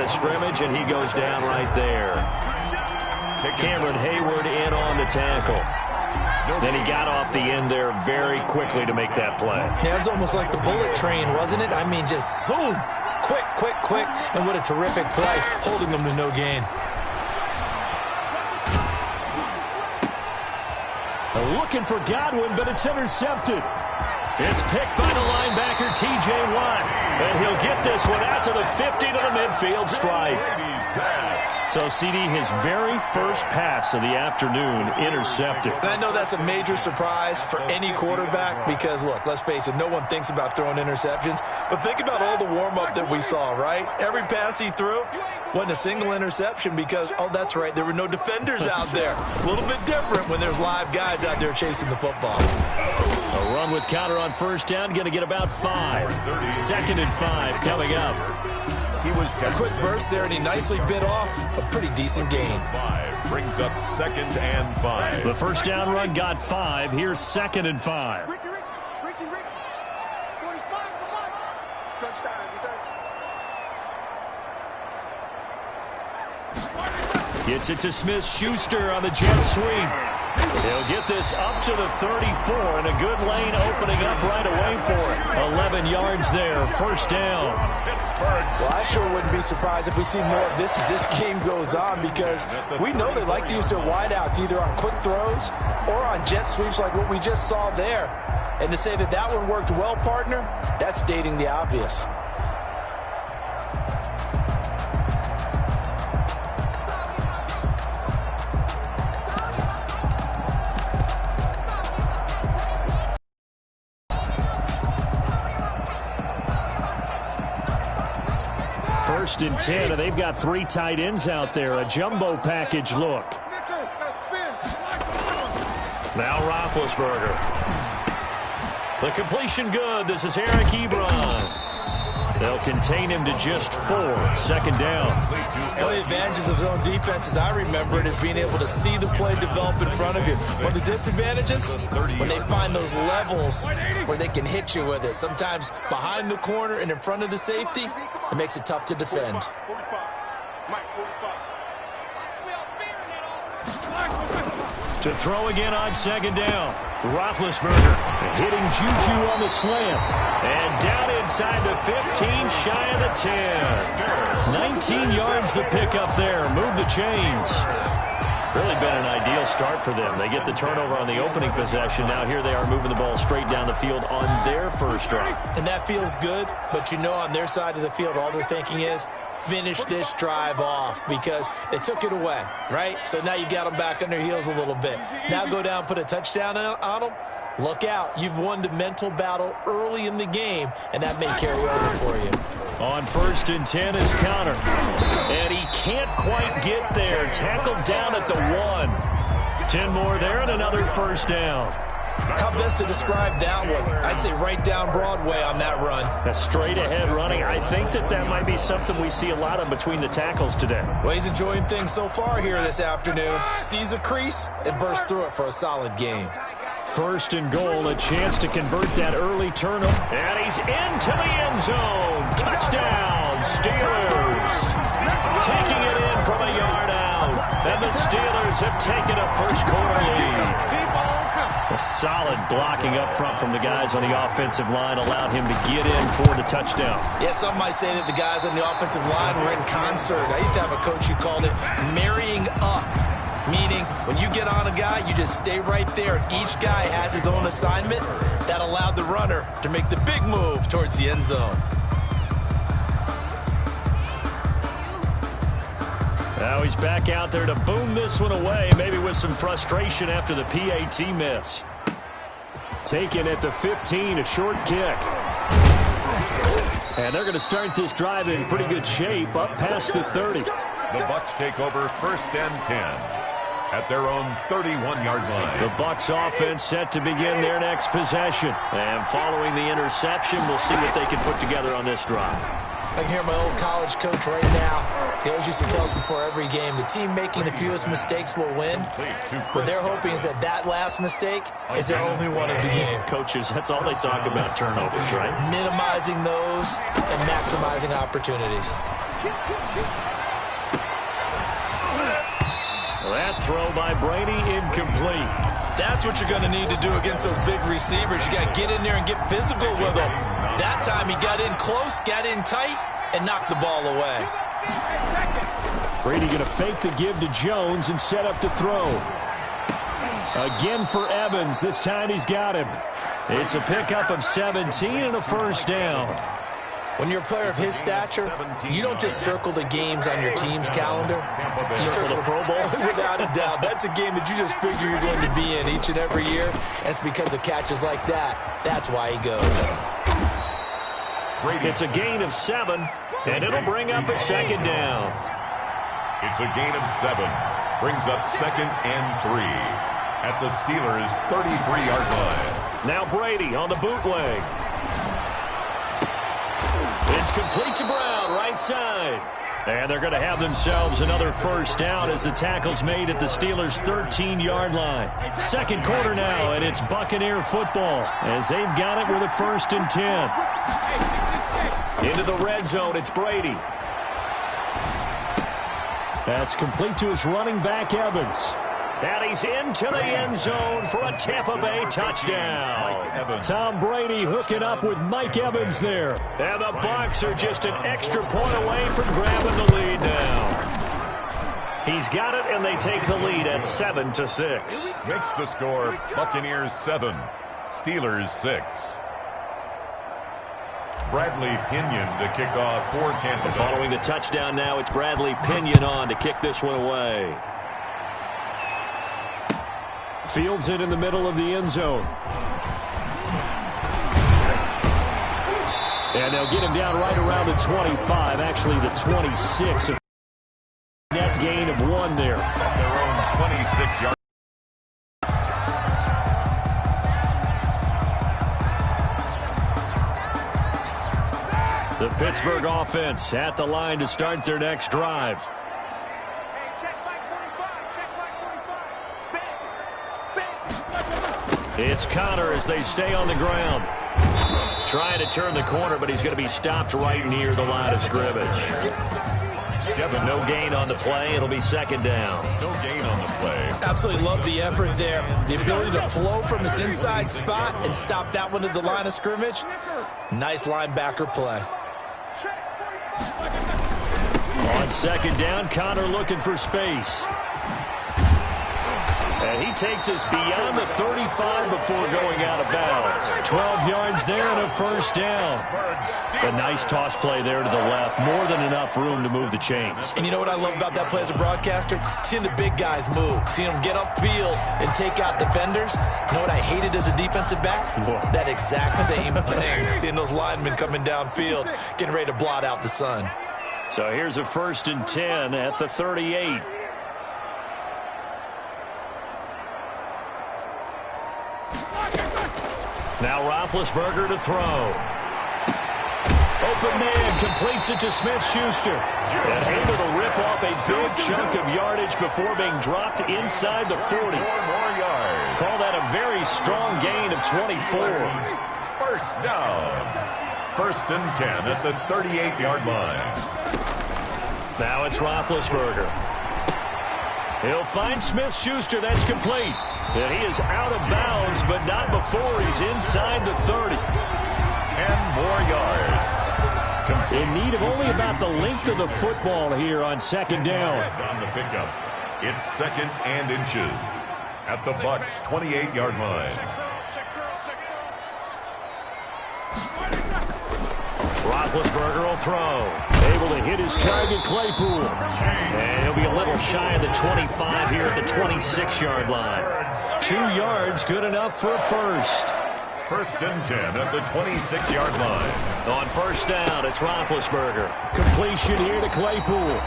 of scrimmage, and he goes down right there. Cameron Hayward in on the tackle. Then he got off the end there very quickly to make that play. Yeah, it was almost like the bullet train, wasn't it? I mean, just zoom. Quick, quick, quick. And what a terrific play, holding them to no gain. Looking for Godwin, but it's intercepted. It's picked by the linebacker, T.J. Watt. And he'll get this one out to the 50 to the midfield stripe. So, CD, his very first pass of the afternoon intercepted. And I know that's a major surprise for any quarterback because, look, let's face it, no one thinks about throwing interceptions. But think about all the warm-up that we saw, right? Every pass he threw wasn't a single interception because, oh, that's right, there were no defenders out there. A little bit different when there's live guys out there chasing the football. A run with counter on first down, going to get about 5. 2nd and 5 coming up. He was a quick burst there, and he nicely bit off a pretty decent gain. 5 brings up 2nd and 5. The first down run got 5. Here's 2nd and 5. 45 the mark. Touchdown defense. Gets it to Smith-Schuster on the jet sweep. He'll get this up to the 34, and a good lane opening up right away for it. 11 yards there, first down. Well, I sure wouldn't be surprised if we see more of this as this game goes on because we know they like to use their wideouts either on quick throws or on jet sweeps like what we just saw there. And to say that that one worked well, partner, that's stating the obvious. First and 10, and they've got 3 tight ends out there. A jumbo package look. Now Roethlisberger. The completion good. This is Eric Ebron. They'll contain him to just 4. 2nd down. One of the advantages of zone defense, as I remember it, is being able to see the play develop in front of you. One of the disadvantages, when they find those levels where they can hit you with it. Sometimes behind the corner and in front of the safety, it makes it tough to defend. To throw again on 2nd down. Roethlisberger hitting Juju on the slant. And down inside the 15, shy of the 10. 19 yards the pickup there. Move the chains. Really been an ideal start for them. They get the turnover on the opening possession. Now here they are moving the ball straight down the field on their first drive. And that feels good, but you know on their side of the field all they're thinking is finish this drive off because they took it away, right? So now you got them back on their heels a little bit. Now go down, put a touchdown on them. Look out. You've won the mental battle early in the game, and that may carry over for you. On 1st and 10 is Connor. And he can't quite get there. Tackled down at the 1. 10 more there and another first down. How best to describe that one? I'd say right down Broadway on that run. A straight-ahead running. I think that might be something we see a lot of between the tackles today. Well, he's enjoying things so far here this afternoon. Sees a crease and bursts through it for a solid game. 1st and goal, a chance to convert that early turnover. And he's into the end zone. Touchdown, Steelers. Taking it in from a yard out. And the Steelers have taken a first-quarter lead. A solid blocking up front from the guys on the offensive line allowed him to get in for the touchdown. Yeah, some might say that the guys on the offensive line were in concert. I used to have a coach who called it marrying up. Meaning, when you get on a guy, you just stay right there. Each guy has his own assignment. That allowed the runner to make the big move towards the end zone. Now he's back out there to boom this one away, maybe with some frustration after the PAT miss. Taken at the 15, a short kick. And they're going to start this drive in pretty good shape, up past the 30. The Bucs take over 1st and 10. At their own 31-yard line. The Bucs offense set to begin their next possession. And following the interception, we'll see what they can put together on this drive. I can hear my old college coach right now. He always used to tell us before every game, the team making the fewest mistakes will win. What they're hoping is that that last mistake is their only one of the game. Coaches, that's all they talk about, turnovers, right? Minimizing those and maximizing opportunities. That throw by Brady incomplete. That's what you're going to need to do against those big receivers. You got to get in there and get physical with them. That time he got in close, got in tight, and knocked the ball away. Brady going to fake the give to Jones and set up to throw. Again for Evans. This time he's got him. It's a pickup of 17 and a first down. When you're a player of his stature, you don't just circle the games on your team's calendar. You circle the Pro Bowl. Without a doubt. That's a game that you just figure you're going to be in each and every year. And it's because of catches like that. That's why he goes. It's a gain of 7, and it'll bring up a second down. It's a gain of 7. Brings up 2nd and 3 at the Steelers' 33-yard line. Now Brady on the bootleg. It's complete to Brown, right side. And they're going to have themselves another first down as the tackle's made at the Steelers' 13-yard line. Second quarter now, and it's Buccaneer football as they've got it with a 1st and 10. Into the red zone, it's Brady. That's complete to his running back, Evans. And he's into the end zone for a Tampa Bay touchdown. Tom Brady hooking up with Mike Evans there. And the Bucs are just an extra point away from grabbing the lead now. He's got it, and they take the lead at 7-6. Makes the score Buccaneers 7, Steelers 6. Bradley Pinion to kick off for Tampa Bay. Following the touchdown now, it's Bradley Pinion on to kick this one away. Fields it in the middle of the end zone. And they'll get him down right around the 25, actually the 26. Net gain of 1 there. At their own 26-yard. The Pittsburgh offense at the line to start their next drive. It's Connor as they stay on the ground. Trying to turn the corner, but he's going to be stopped right near the line of scrimmage. No gain on the play. It'll be 2nd down. No gain on the play. Absolutely love the effort there. The ability to flow from his inside spot and stop that one at the line of scrimmage. Nice linebacker play. On 2nd down, Connor looking for space. And he takes us beyond the 35 before going out of bounds. 12 yards there and a first down. A nice toss play there to the left. More than enough room to move the chains. And you know what I love about that play as a broadcaster? Seeing the big guys move. Seeing them get upfield and take out defenders. You know what I hated as a defensive back? That exact same thing. Seeing those linemen coming downfield, getting ready to blot out the sun. So here's a 1st and 10 at the 38. Now Roethlisberger to throw. Open man completes it to Smith-Schuster. And able to rip off a big chunk of yardage before being dropped inside the 40. 4 more yards. Call that a very strong gain of 24. First down. 1st and 10 at the 38-yard line. Now it's Roethlisberger. He'll find Smith-Schuster. That's complete. And he is out of bounds, but not before he's inside the 30. 10 more yards. In need of only about the length of the football here on 2nd down. On the pickup. It's 2nd and inches at the Bucs' 28-yard line. Roethlisberger will throw. Able to hit his target, Claypool. And he'll be a little shy of the 25 here at the 26-yard line. 2 yards, good enough for a first. 1st and 10 at the 26-yard line. On 1st down, it's Roethlisberger. Completion here to Claypool.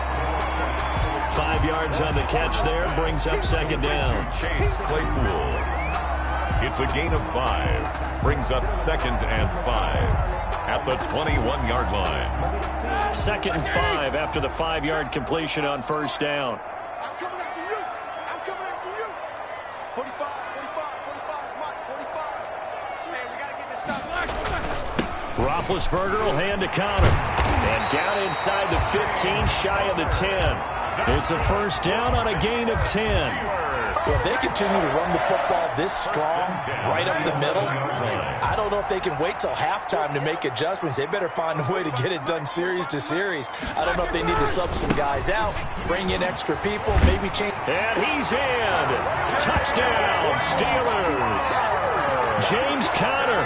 5 yards on the catch there, brings up 2nd down. Chase Claypool. It's a gain of 5. Brings up 2nd and 5. At the 21-yard line. 2nd and 5 after the 5-yard completion on 1st down. I'm coming after you. I'm coming after you. 45, 45, 45, Mike, 45. Man, we got to get this stuff. Roethlisberger will hand to Connor. And down inside the 15, shy of the 10. It's a first down on a gain of 10. Well, if they continue to run the football this strong, right up the middle, I don't know if they can wait till halftime to make adjustments. They better find a way to get it done series to series. I don't know if they need to sub some guys out, bring in extra people, maybe change. And he's in. Touchdown, Steelers. James Conner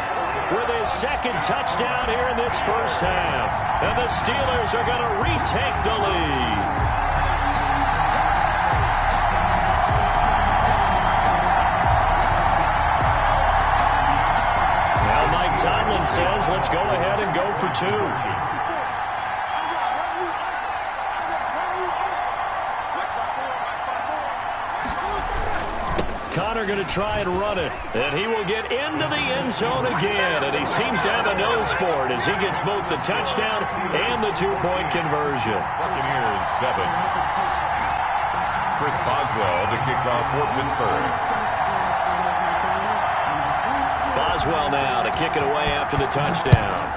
with his second touchdown here in this first half. And the Steelers are going to retake the lead. Tomlin says, let's go ahead and go for 2. Conner going to try and run it, and he will get into the end zone again, and he seems to have a nose for it as he gets both the touchdown and the 2-point conversion. Buccaneers 7. Chris Boswell to kick off for Pittsburgh. Boswell now to kick it away after the touchdown.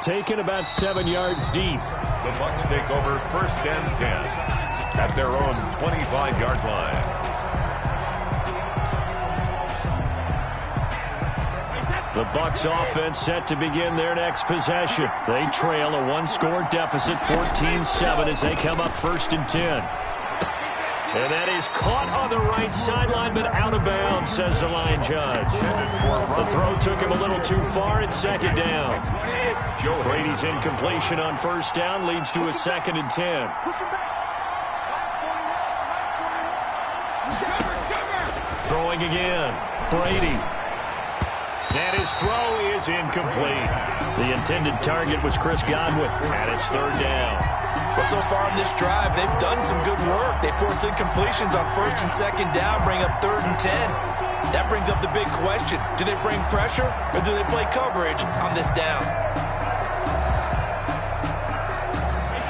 Taken about 7 yards deep. The Bucs take over first and 10 at their own 25-yard line. The Bucs offense set to begin their next possession. They trail a 1-score deficit, 14-7, as they come up first and 10. And that is caught on the right sideline, but out of bounds, says the line judge. The throw took him a little too far. It's second down. Brady's incompletion on first down leads to a 2nd and 10. Throwing again. Brady. And his throw is incomplete. The intended target was Chris Godwin, and it's third down. Well, so far in this drive, they've done some good work. They force incompletions on first and second down, bring up 3rd and 10. That brings up the big question. Do they bring pressure, or do they play coverage on this down?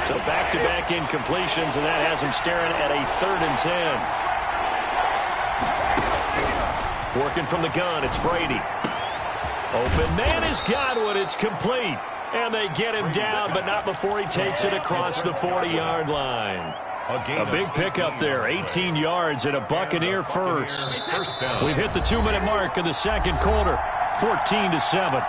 So back-to-back incompletions, and that has them staring at a 3rd and 10. Working from the gun, it's Brady. Open man is Godwin. It's complete. And they get him down, but not before he takes it across the 40-yard line. A big pickup there, 18 yards and a Buccaneer first. We've hit the 2-minute mark of the second quarter, 14-7.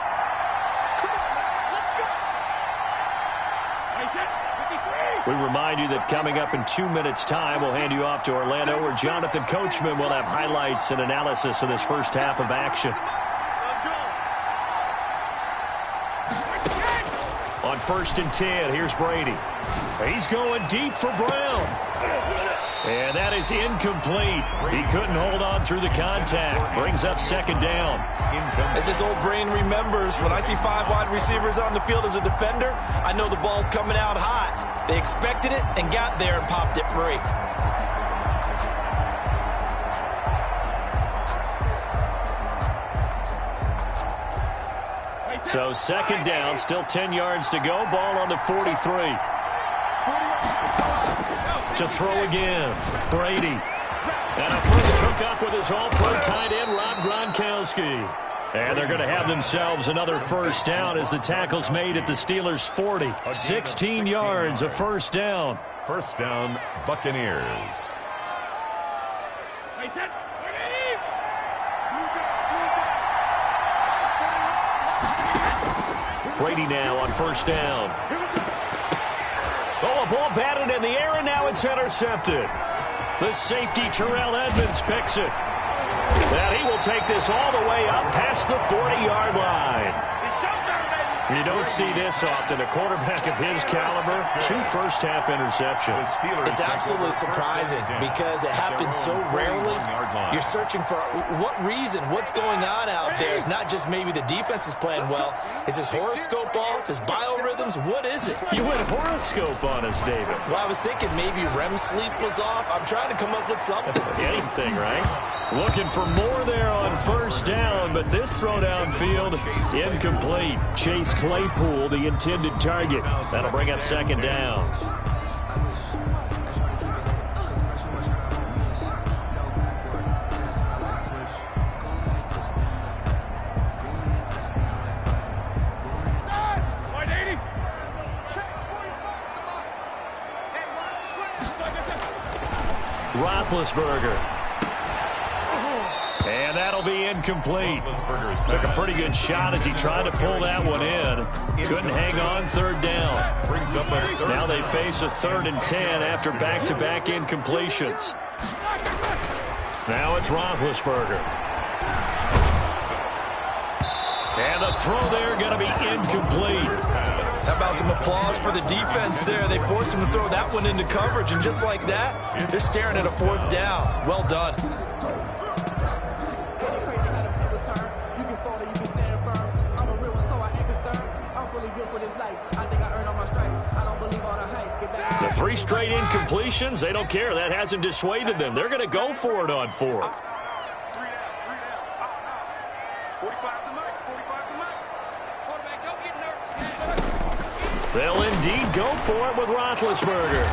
We remind you that coming up in 2 minutes' time, we'll hand you off to Orlando, where Jonathan Coachman will have highlights and analysis of this first half of action. On first and 10, here's Brady. He's going deep for Brown. And that is incomplete. He couldn't hold on through the contact. Brings up second down. As his old brain remembers, when I see 5 wide receivers on the field as a defender, I know the ball's coming out hot. They expected it and got there and popped it free. So second down, still 10 yards to go. Ball on the 43. To throw again, Brady. And a first hookup with his all-pro tight end, Rob Gronkowski. And they're going to have themselves another first down as the tackle's made at the Steelers' 40. 16 yards, a first down. First down, Buccaneers. Brady now on first down. Oh, a ball batted in the air, and now it's intercepted. The safety, Terrell Edmonds, picks it. And he will take this all the way up past the 40-yard line. You don't see this often. A quarterback of his caliber, 2 first-half interceptions. It's absolutely surprising because it happens so rarely. You're searching for what reason, what's going on out there. It's not just maybe the defense is playing well. Is his horoscope off? His biorhythms? What is it? You went horoscope on us, David. Well, I was thinking maybe REM sleep was off. I'm trying to come up with something. Anything, right? Looking for more there on first down, but this throw downfield, incomplete. Chase Claypool, the intended target. That'll bring up second down. Roethlisberger. And that'll be incomplete. Took a pretty good shot as he tried to pull that one in. Couldn't hang on third down. Now they face a 3rd and 10 after back-to-back incompletions. Now it's Roethlisberger. And the throw there going to be incomplete. How about some applause for the defense there? They forced him to throw that one into coverage, and just like that, they're staring at a 4th down. Well done. The 3 straight incompletions, they don't care. That hasn't dissuaded them. They're going to go for it on 4th. 45 to Mike. 45 to Mike. Quarterback, don't get nervous. They'll indeed go for it with Roethlisberger.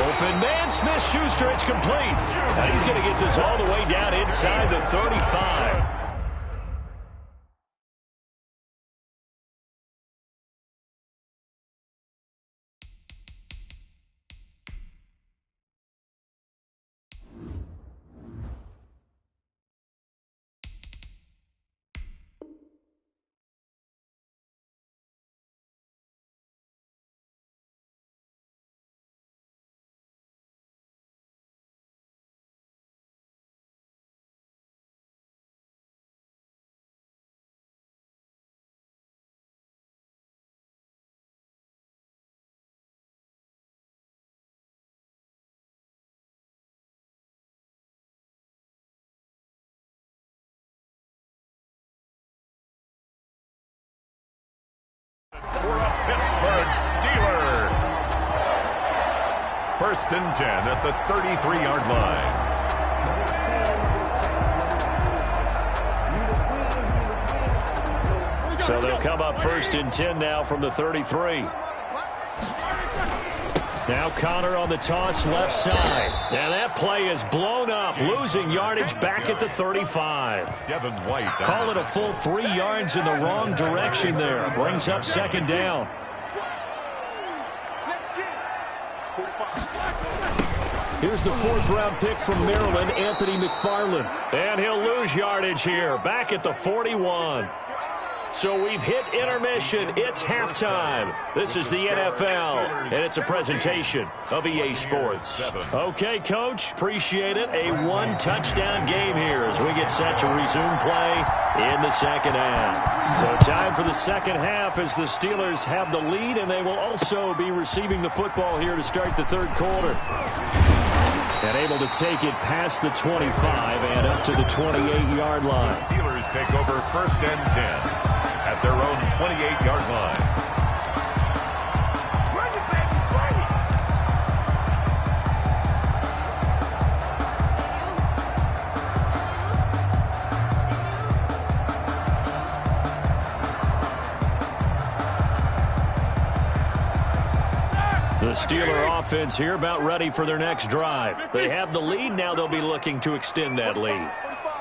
Open man, Smith-Schuster, it's complete. Now he's going to get this all the way down inside the 35. For a Pittsburgh Steeler. 1st and 10 at the 33-yard line. So they'll come up 1st and 10 now from the 33. Now Connor on the toss left side. And that play is blown up, losing yardage back at the 35. Devin White. Call it a full 3 yards in the wrong direction there. Brings up 2nd down. Here's the 4th-round pick from Maryland, Anthony McFarland. And he'll lose yardage here, back at the 41. So we've hit intermission. It's halftime. This is the NFL, and it's a presentation of EA Sports. Okay, Coach, appreciate it. A 1-touchdown game here as we get set to resume play in the 2nd half. So time for the 2nd half as the Steelers have the lead, and they will also be receiving the football here to start the 3rd quarter. And able to take it past the 25 and up to the 28-yard line. The Steelers take over 1st and 10 at their own 28-yard line. The Steeler offense here about ready for their next drive. They have the lead. Now they'll be looking to extend that lead.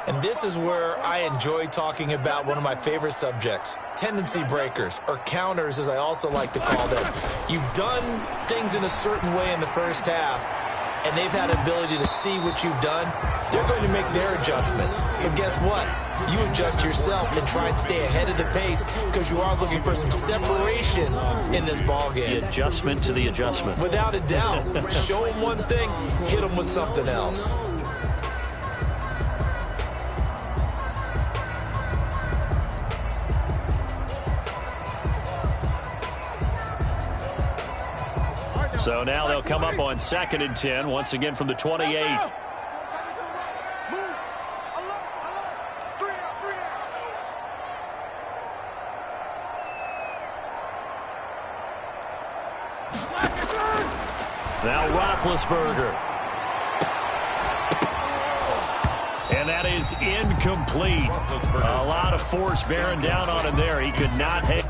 And this is where I enjoy talking about one of my favorite subjects, tendency breakers, or counters as I also like to call them. You've done things in a certain way in the first half, and they've had ability to see what you've done. They're going to make their adjustments. So guess what? You adjust yourself and try and stay ahead of the pace because you are looking for some separation in this ball game. The adjustment to the adjustment. Without a doubt. Show them one thing, hit them with something else. So now they'll come up on 2nd and 10, once again from the 28. Now Roethlisberger. And that is incomplete. A lot of force bearing down on him there. He could not hit.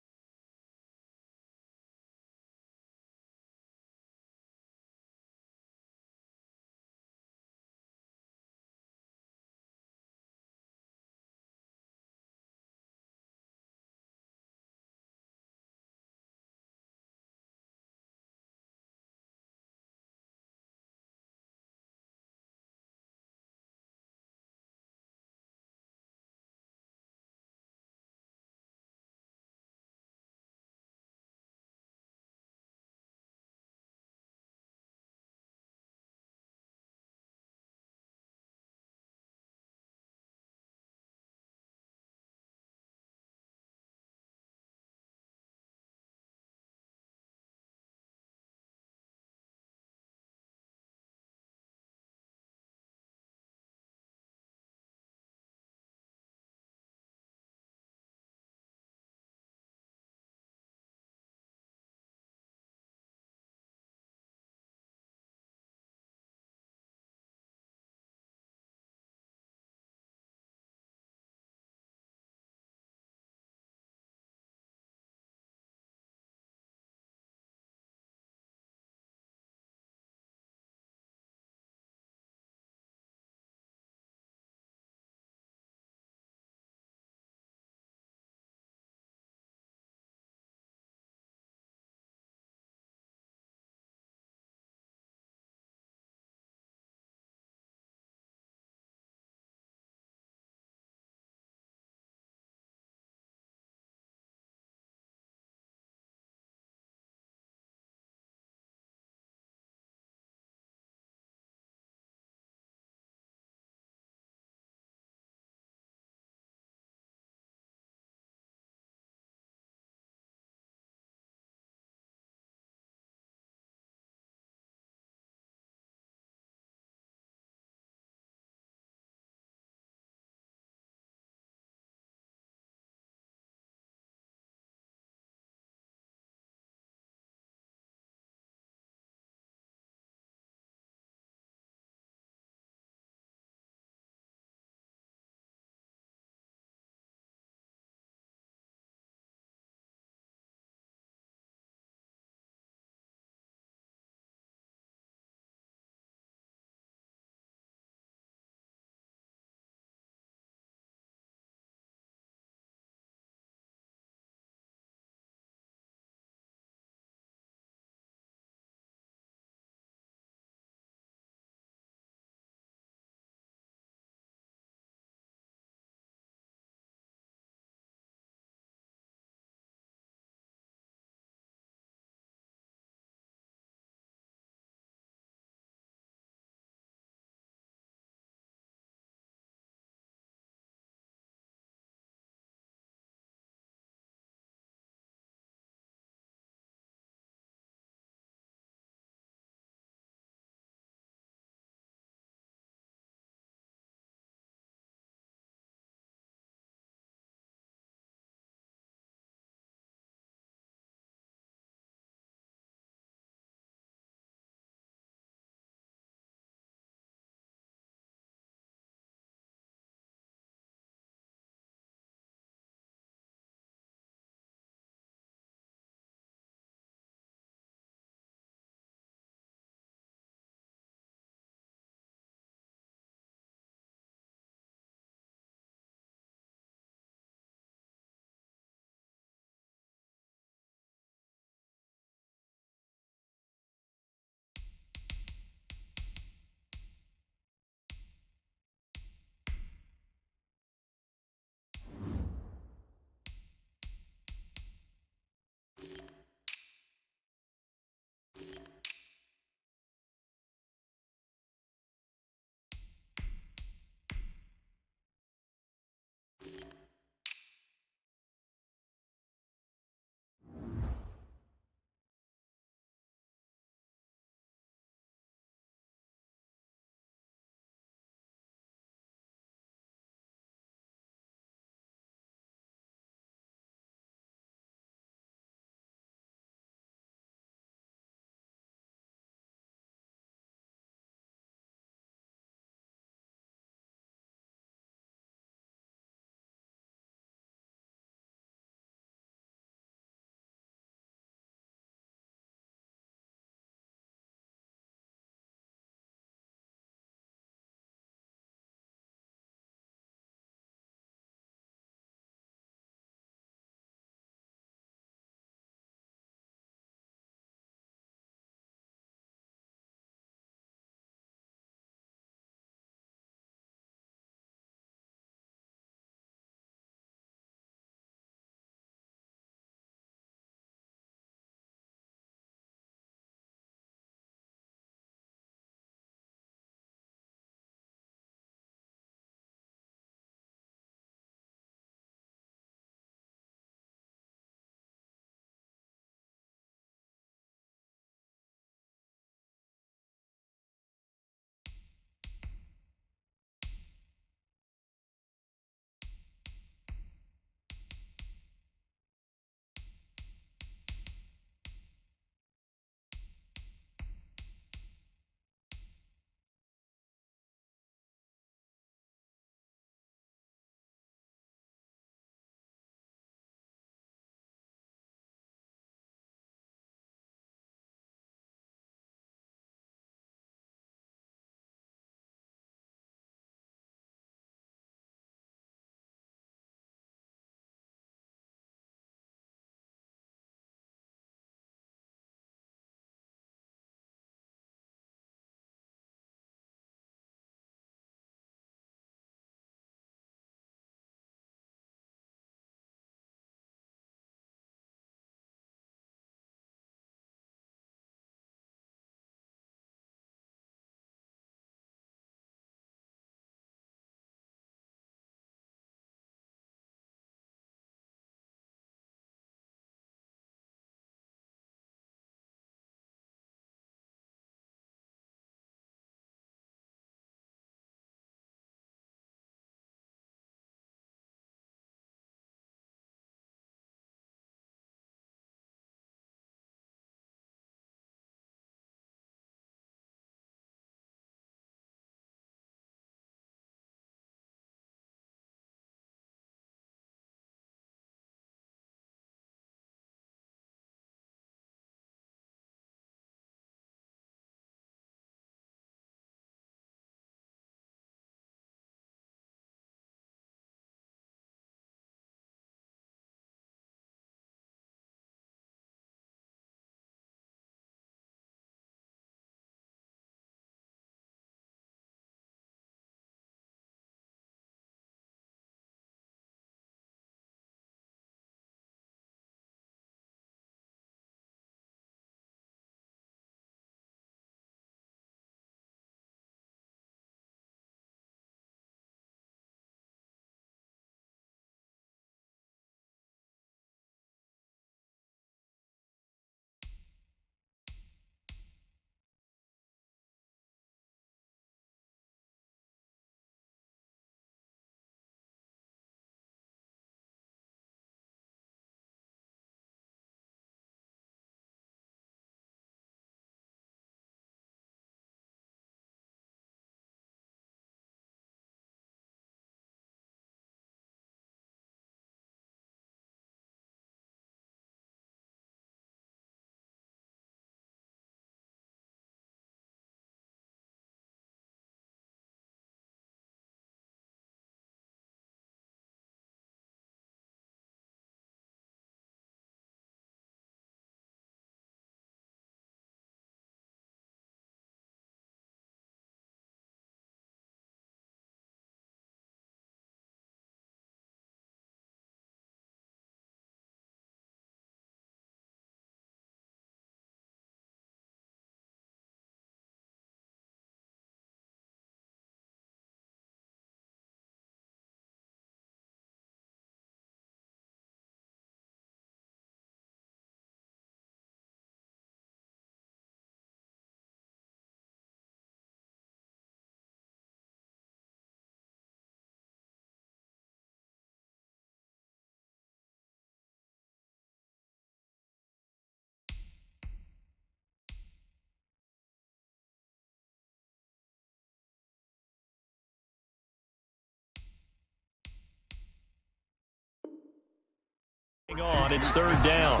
On, it's third down.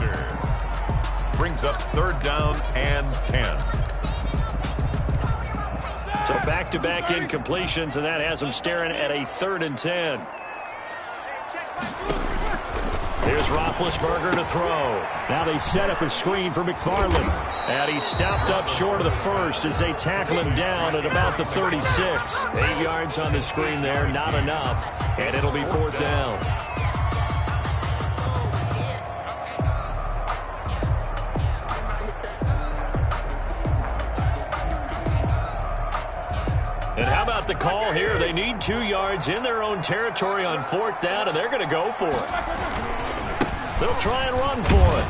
Brings up third down and 10. So back-to-back incompletions, and that has them staring at a 3rd and 10. Here's Roethlisberger to throw. Now they set up a screen for McFarland. And he's stopped up short of the first as they tackle him down at about the 36. 8 yards on the screen there, not enough. And it'll be 4th down. And how about the call here? They need 2 yards in their own territory on 4th down, and they're going to go for it. They'll try and run for it.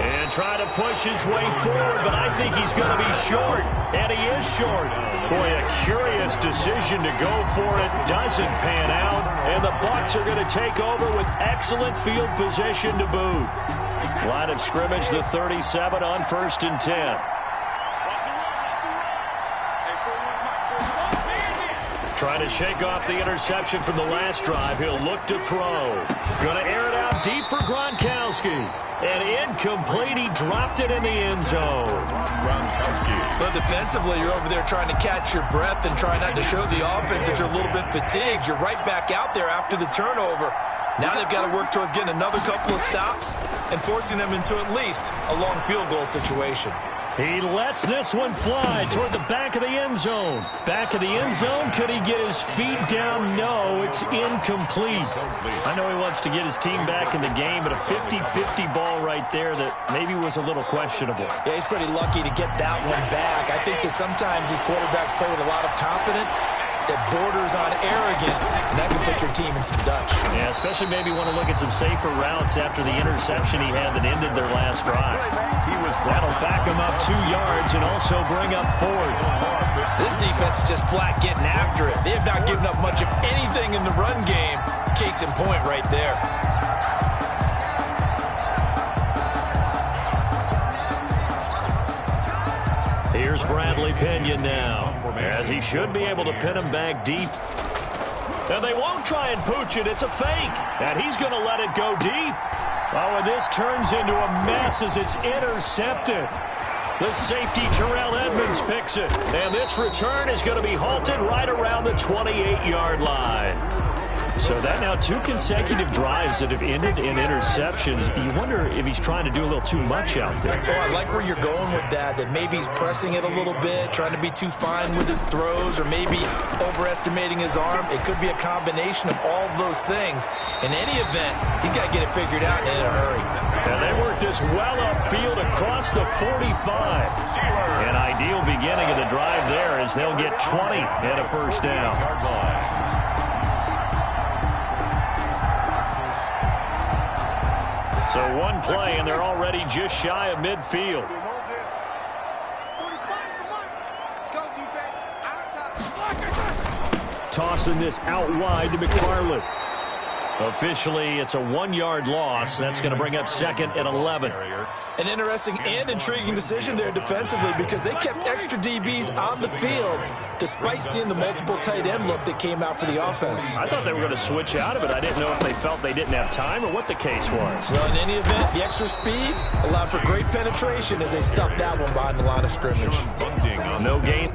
And try to push his way forward, but I think he's going to be short. And he is short. Boy, a curious decision to go for it. Doesn't pan out. And the Bucs are going to take over with excellent field position to boot. Line of scrimmage, the 37 on 1st and 10. Trying to shake off the interception from the last drive. He'll look to throw. Going to air it out deep for Gronkowski. And incomplete. He dropped it in the end zone. Gronkowski. But defensively, you're over there trying to catch your breath and try not to show the offense that you're a little bit fatigued. You're right back out there after the turnover. Now they've got to work towards getting another couple of stops and forcing them into at least a long field goal situation. He lets this one fly toward the back of the end zone. Back of the end zone. Could he get his feet down? No, it's incomplete. I know he wants to get his team back in the game, but a 50-50 ball right there that maybe was a little questionable. Yeah, he's pretty lucky to get that one back. I think that sometimes these quarterbacks play with a lot of confidence that borders on arrogance, and that can put your team in some Dutch. Yeah, especially maybe want to look at some safer routes after the interception he had that ended their last drive. That'll back him up 2 yards and also bring up 4th. This defense is just flat getting after it. They have not given up much of anything in the run game. Case in point right there. Here's Bradley Pinion now, as he should be able to pin him back deep. And they won't try and pooch it. It's a fake. And he's going to let it go deep. Oh, and this turns into a mess as it's intercepted. The safety, Terrell Edmonds, picks it. And this return is going to be halted right around the 28-yard line. So that now 2 consecutive drives that have ended in interceptions. You wonder if he's trying to do a little too much out there. Oh, I like where you're going with that maybe he's pressing it a little bit, trying to be too fine with his throws, or maybe overestimating his arm. It could be a combination of all of those things. In any event, he's got to get it figured out in a hurry. And they work this well upfield across the 45. An ideal beginning of the drive there as they'll get 20 and a 1st down. So 1 play, and they're already just shy of midfield. Tossing this out wide to McFarland. Officially, it's a 1-yard loss. That's going to bring up 2nd and 11. An interesting and intriguing decision there defensively, because they kept extra DBs on the field despite seeing the multiple tight end look that came out for the offense. I thought they were going to switch out of it. I didn't know if they felt they didn't have time or what the case was. Well, in any event, the extra speed allowed for great penetration as they stuffed that one behind the line of scrimmage. No gain.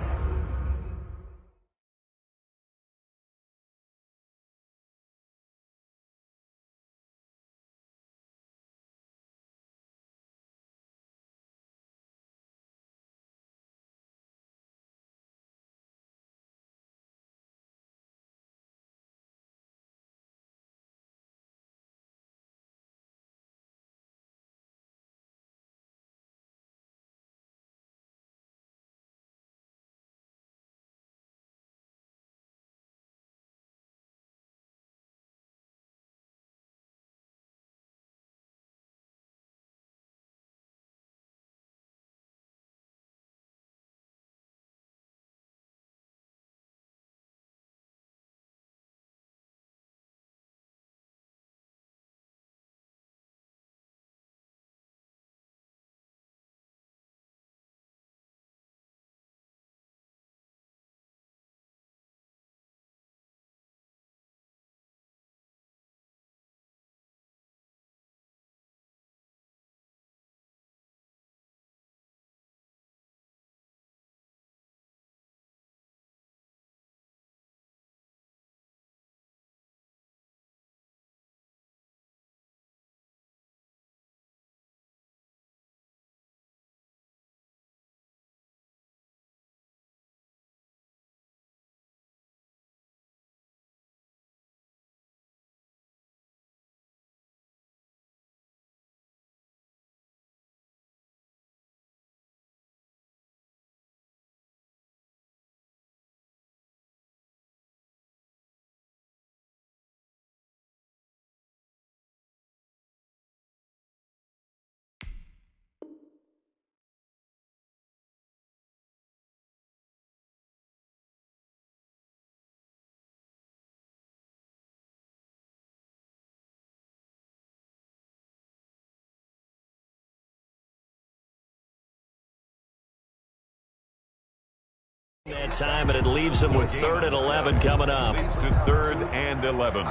That time, and it leaves them with 3rd and 11 coming up. Leads to 3rd and 11.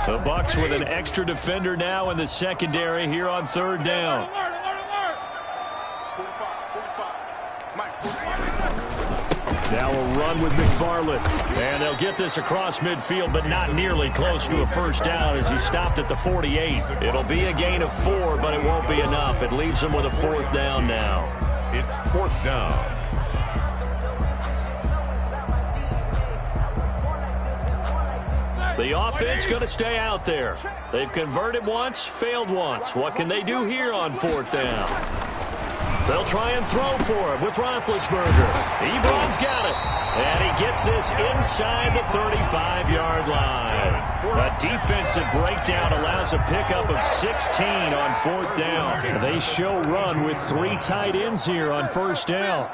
The Bucs with an extra defender now in the secondary here on 3rd down. Now a run with McFarland. And they'll get this across midfield, but not nearly close to a first down as he stopped at the 48. It'll be a gain of 4, but it won't be enough. It leaves them with a 4th down now. It's 4th down. The offense going to stay out there. They've converted once, failed once. What can they do here on 4th down? They'll try and throw for him with Roethlisberger. Ebron's got it. And he gets this inside the 35-yard line. A defensive breakdown allows a pickup of 16 on 4th down. They show run with 3 tight ends here on 1st down.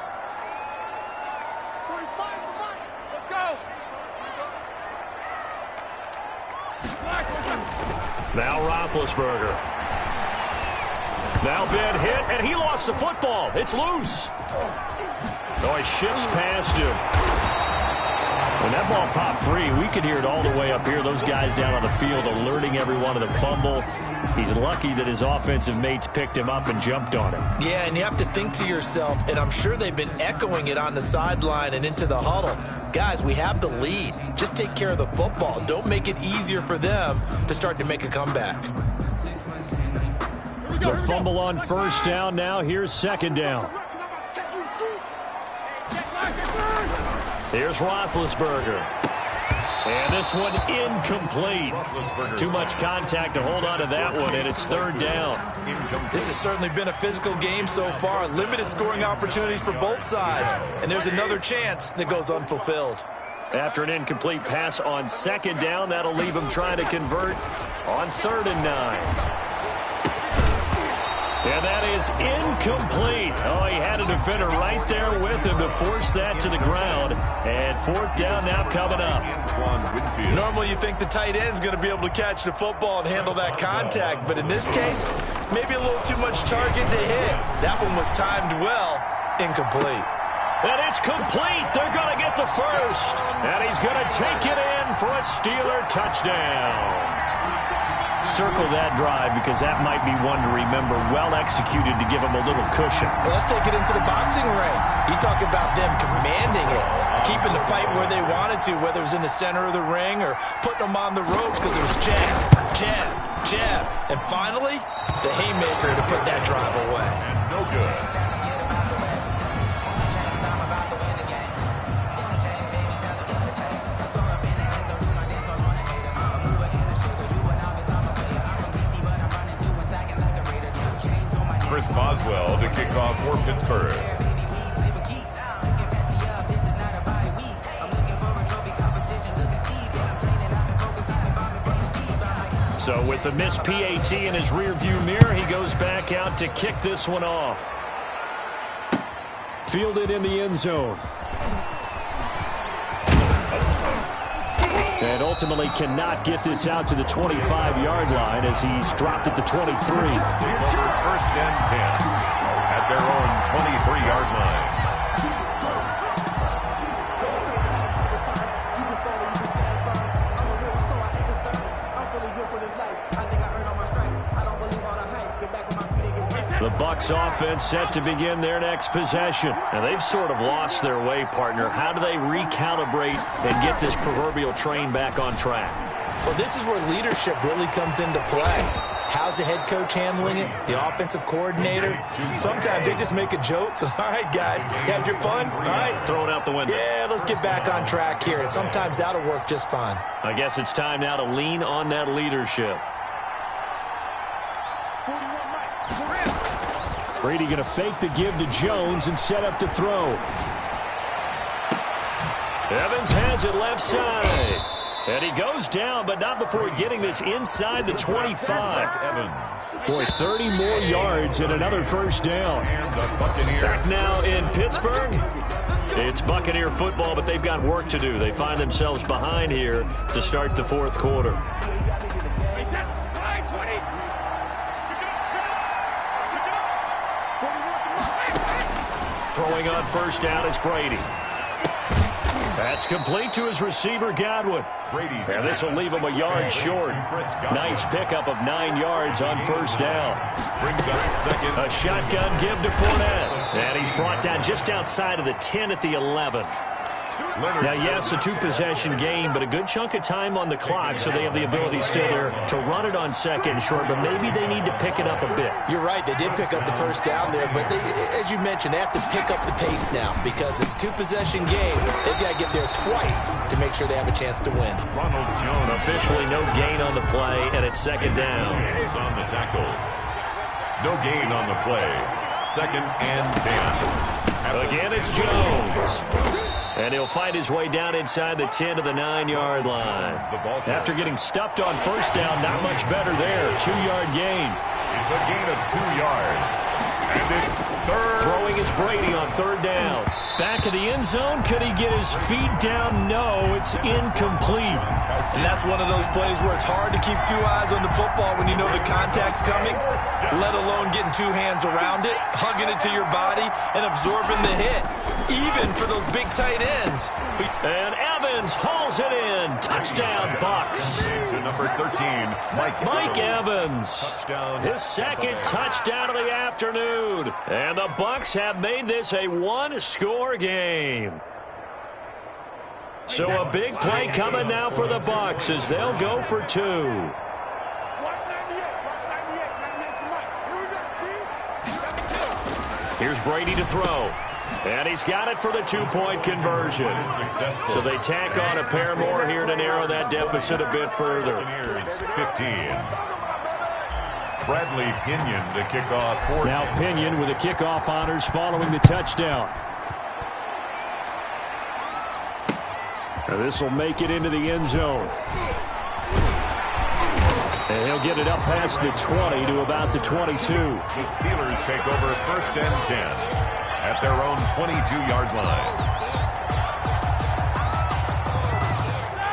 Now Roethlisberger. Now Ben hit, and he lost the football. It's loose. Oh, he shifts past him. When that ball popped free, we could hear it all the way up here. Those guys down on the field alerting everyone of the fumble. He's lucky that his offensive mates picked him up and jumped on him. Yeah, and you have to think to yourself, and I'm sure they've been echoing it on the sideline and into the huddle. Guys, we have the lead. Just take care of the football. Don't make it easier for them to start to make a comeback. The fumble on 1st down. Now here's 2nd down. Here's Roethlisberger. And this one incomplete. Too much contact to hold on to that one, and it's 3rd down. This has certainly been a physical game so far. Limited scoring opportunities for both sides. And there's another chance that goes unfulfilled. After an incomplete pass on 2nd down, that'll leave him trying to convert on 3rd and 9. And that is incomplete. Oh, he had a defender right there with him to force that to the ground. And 4th down now coming up. Normally you think the tight end's going to be able to catch the football and handle that contact. But in this case, maybe a little too much target to hit. That one was timed well. Incomplete. And it's complete. They're going to get the first. And he's going to take it in for a Steeler touchdown. Circle that drive because that might be one to remember. Well executed to give him a little cushion. Well, let's take it into the boxing ring. You talk about them commanding it, keeping the fight where they wanted to, whether it was in the center of the ring or putting them on the ropes because it was jab, jab, jab. And finally, the haymaker to put that drive away. And no good. Chris Boswell to kick off for Pittsburgh. So with the missed PAT in his rearview mirror, he goes back out to kick this one off. Fielded in the end zone. And ultimately cannot get this out to the 25-yard line as he's dropped at the 23. 1st and 10 at their own 23-yard line. The Bucs offense set to begin their next possession. And they've sort of lost their way, partner. How do they recalibrate and get this proverbial train back on track? Well, this is where leadership really comes into play. How's the head coach handling it? The offensive coordinator? Sometimes they just make a joke. All right, guys, had your fun? All right. Throw it out the window. Yeah, let's get back on track here. And sometimes that'll work just fine. I guess it's time now to lean on that leadership. Brady going to fake the give to Jones and set up to throw. Evans has it left side. And he goes down, but not before getting this inside the 25. Evans. Boy, 30 more yards and another first down. Back now in Pittsburgh. It's Buccaneer football, but they've got work to do. They find themselves behind here to start the 4th quarter. Throwing on first down is Brady. That's complete to his receiver, Godwin. And this will leave him a yard short. Nice pickup of 9 yards on first down. A shotgun give to Fournette. And he's brought down just outside of the 10 at the 11. Now, yes, a 2-possession game, but a good chunk of time on the clock, so they have the ability still there to run it on second and short, but maybe they need to pick it up a bit. You're right. They did pick up the first down there, but they, as you mentioned, they have to pick up the pace now because it's a 2-possession game. They've got to get there twice to make sure they have a chance to win. Ronald Jones. Officially no gain on the play, and it's second down. Is on the tackle. No gain on the play. Second and 10. Again, it's Jones. And he'll fight his way down inside the 10 to the 9-yard line. After getting stuffed on first down, not much better there. 2-yard gain. It's a gain of 2 yards. And it's third. Throwing is Brady on third down. Back of the end zone. Could he get his feet down? No, it's incomplete. And that's one of those plays where it's hard to keep 2 eyes on the football when you know the contact's coming, let alone getting 2 hands around it, hugging it to your body, and absorbing the hit, even for those big tight ends. And Evans hauls it in. Touchdown, Bucks. To number 13, Mike Evans. His second touchdown of the afternoon. And the Bucks have made this a 1-score game. So a big play coming now for the Bucks as they'll go for 2. Here's Brady to throw. And he's got it for the 2-point conversion. So they tack on a pair more here to narrow that deficit a bit further. 15. Bradley Pinion to kick off. Now Pinion with the kickoff honors following the touchdown. Now this will make it into the end zone. And he'll get it up past the 20 to about the 22. The Steelers take over first and 10 at their own 22-yard line.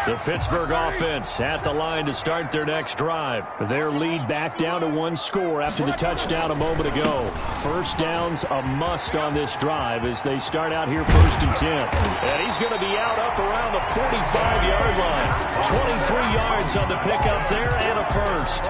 The Pittsburgh offense at the line to start their next drive. Their lead back down to 1 score after the touchdown a moment ago. First down's a must on this drive as they start out here first and 10. And he's going to be out up around the 45-yard line. 23 yards on the pickup there and a first.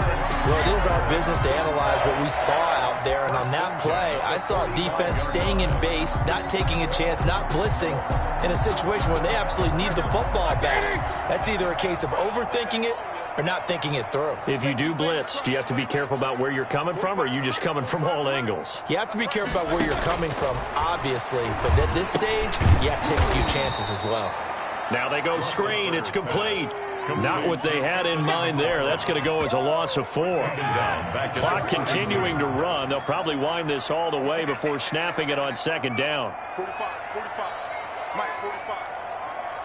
Well, it is our business to analyze what we saw out there. And on that play, I saw defense staying in base, not taking a chance, not blitzing in a situation where they absolutely need the football back. That's either a case of overthinking it or not thinking it through. If you do blitz, do you have to be careful about where you're coming from, or are you just coming from all angles? You have to be careful about where you're coming from, obviously. But at this stage, you have to take a few chances as well. Now they go screen. It's complete. Not what they had in mind there. That's going to go as a loss of 4. Clock continuing to run. They'll probably wind this all the way before snapping it on second down. 45. Mike, 45.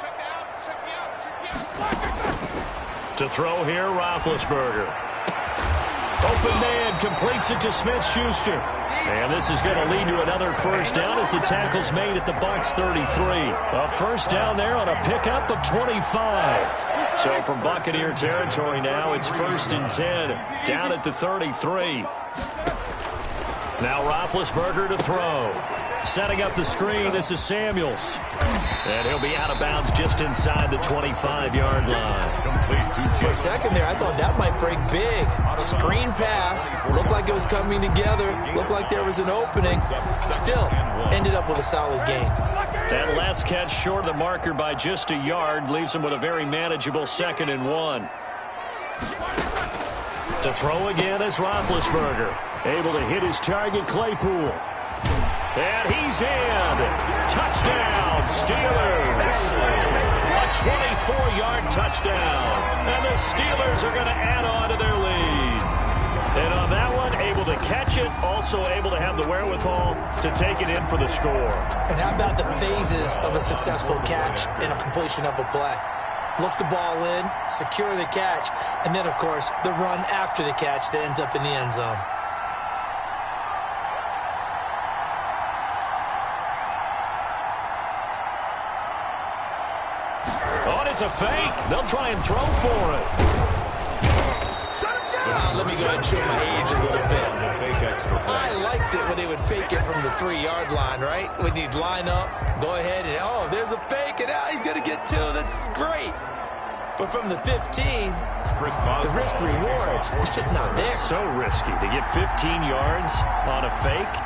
Check the out. To throw here, Roethlisberger. Open man completes it to Smith-Schuster. And this is going to lead to another first down as the tackle's made at the Bucs 33. A first down there on a pickup of 25. So from Buccaneer territory now, it's first and 10 down at the 33. Now Roethlisberger to throw. Setting up the screen, this is Samuels. And he'll be out of bounds just inside the 25-yard line. For a second there, I thought that might break big. Screen pass. Looked like it was coming together. Looked like there was an opening. Still, ended up with a solid gain. That last catch short of the marker by just a yard leaves him with a very manageable 2nd and 1. To throw again is Roethlisberger. Able to hit his target, Claypool. And he's in. Touchdown, Steelers. A 24-yard touchdown. And the Steelers are going to add on to their lead. And on that one, able to catch it, also able to have the wherewithal to take it in for the score. And how about the phases of a successful catch and a completion of a play? Look the ball in, secure the catch, and then, of course, the run after the catch that ends up in the end zone. It's a fake. They'll try and throw for it. Let me go ahead and show my age a little bit. I liked it when they would fake it from the 3-yard line, right? When you line up, go ahead and, oh, there's a fake, and he's going to get 2. That's great. But from the 15, the risk-reward is just not there. So risky to get 15 yards on a fake.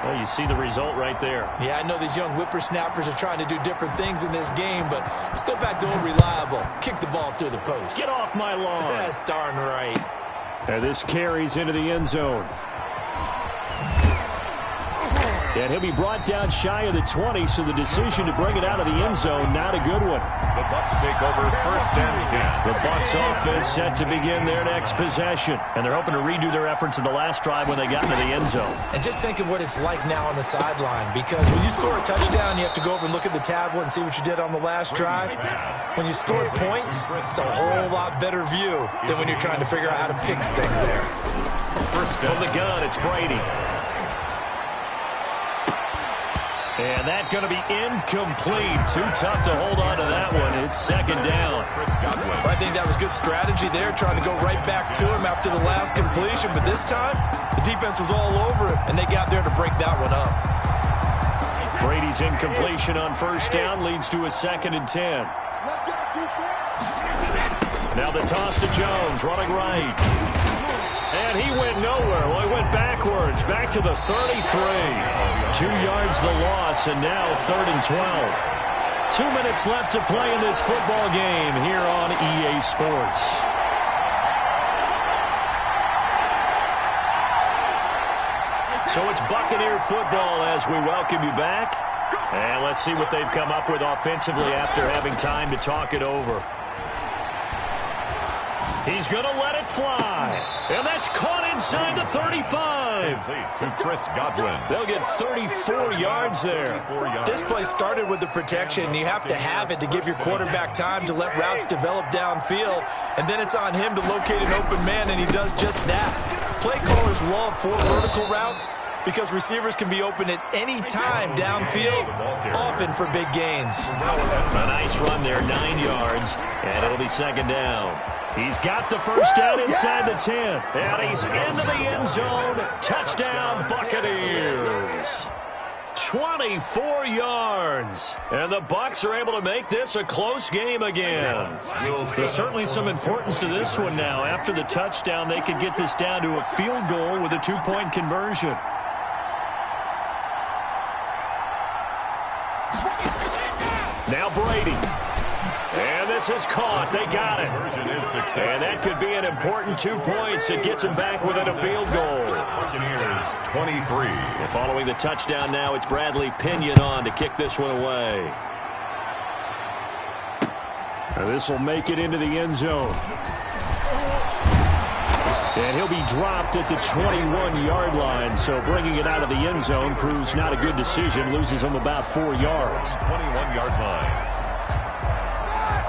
Well, you see the result right there. Yeah, I know these young whippersnappers are trying to do different things in this game, but let's go back to old reliable. Kick the ball through the post. Get off my lawn. That's darn right. And this carries into the end zone. And he'll be brought down shy of the 20, so the decision to bring it out of the end zone, not a good one. The Bucs take over 1st and 10. The Bucs offense set to begin their next possession. And they're hoping to redo their efforts in the last drive when they got into the end zone. And just think of what it's like now on the sideline, because when you score a touchdown, you have to go over and look at the tablet and see what you did on the last drive. When you score points, it's a whole lot better view than when you're trying to figure out how to fix things there. From the gun, it's Brady. And that's going to be incomplete. Too tough to hold on to that one. It's 2nd down. I think that was good strategy there, trying to go right back to him after the last completion. But this time, the defense was all over him, and they got there to break that one up. Brady's incompletion on 1st down leads to a 2nd and 10. Now the toss to Jones, running right. And he went nowhere. Well, he went backwards, back to the 33. 2 yards the loss, and now 3rd and 12. 2 minutes left to play in this football game here on EA Sports. So it's Buccaneer football as we welcome you back. And let's see what they've come up with offensively after having time to talk it over. He's going to let it fly. And that's caught inside the 35. To Chris Godwin. They'll get 34 yards there. This play started with the protection. You have to have it to give your quarterback time to let routes develop downfield. And then it's on him to locate an open man, and he does just that. Play callers love 4 vertical routes because receivers can be open at any time downfield, often for big gains. A nice run there, 9 yards, and it'll be 2nd down. He's got the 1st down inside the 10, and he's into the end zone. Touchdown, Buccaneers. 24 yards, and the Bucs are able to make this a close game again. There's certainly some importance to this one now. After the touchdown, they could get this down to a field goal with a 2-point conversion. Now Brady. And this is caught. They got it. And that could be an important 2 points. It gets them back within a field goal. Buccaneers 23. And following the touchdown now, it's Bradley Pinion on to kick this one away. And this will make it into the end zone. And he'll be dropped at the 21-yard line. So bringing it out of the end zone proves not a good decision. Loses him about 4 yards. 21-yard line.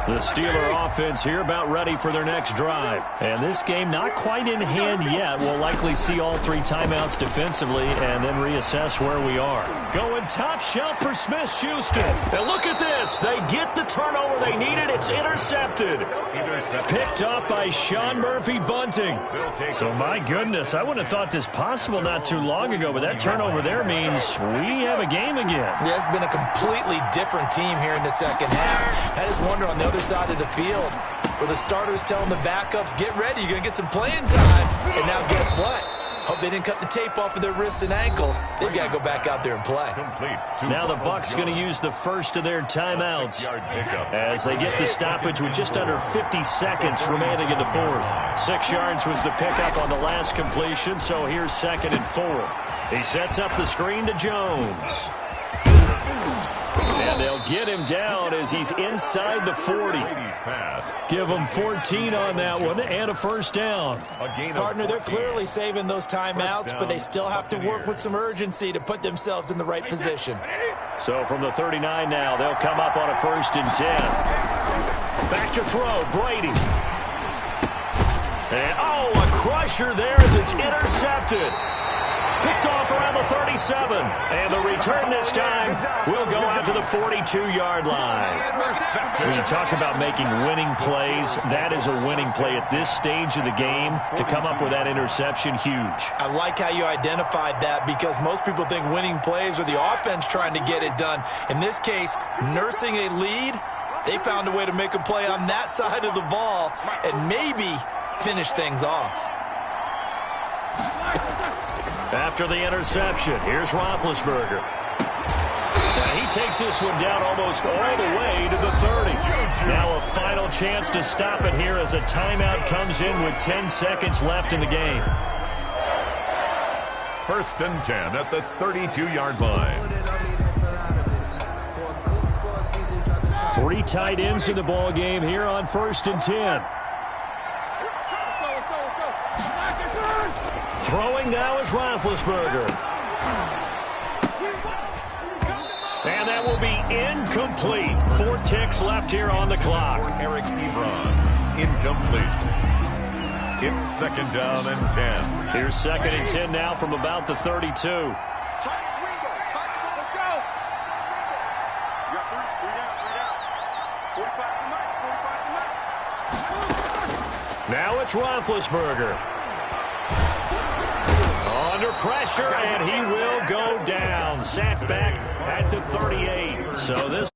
The Steeler offense here about ready for their next drive. And this game not quite in hand yet. We'll likely see all 3 timeouts defensively and then reassess where we are. Going top shelf for Smith-Schuster. And look at this. They get the turnover they needed. It's intercepted. Picked up by Sean Murphy-Bunting. So my goodness, I wouldn't have thought this possible not too long ago, but that turnover there means we have a game again. Yeah, it's been a completely different team here in the second half. I just wonder on the other side of the field where the starters telling the backups, get ready, you're going to get some playing time. And now guess what? Hope they didn't cut the tape off of their wrists and ankles. They've got to go back out there and play. Now the Bucs going to use the first of their timeouts as they get the stoppage with just under 50 seconds remaining in the fourth. 6 yards was the pickup on the last completion, so here's 2nd and 4. He sets up the screen to Jones. And they'll get him down as he's inside the 40. Give him 14 on that one and a 1st down. Partner, they're clearly saving those timeouts, but they still have to work with some urgency to put themselves in the right position. So from the 39 now, they'll come up on a 1st and 10. Back to throw, Brady. And, oh, a crusher there as it's intercepted. Picked off around the the 37. And the return this time will go out to the 42-yard line. When you talk about making winning plays, that is a winning play at this stage of the game. To come up with that interception, huge. I like how you identified that because most people think winning plays are the offense trying to get it done. In this case, nursing a lead, they found a way to make a play on that side of the ball and maybe finish things off. After the interception, here's Roethlisberger. Now he takes this one down almost all the way to the 30. Now a final chance to stop it here as a timeout comes in with 10 seconds left in the game. 1st and 10 at the 32-yard line. 3 tight ends in the ball game here on 1st and 10. Throwing now is Roethlisberger. And that will be incomplete. 4 ticks left here on the clock. Eric Ebron, incomplete. It's 2nd down and 10. Here's 2nd and 10 now from about the 32. Now it's Roethlisberger. Under pressure, and he will go down. Sacked back at the 38. So this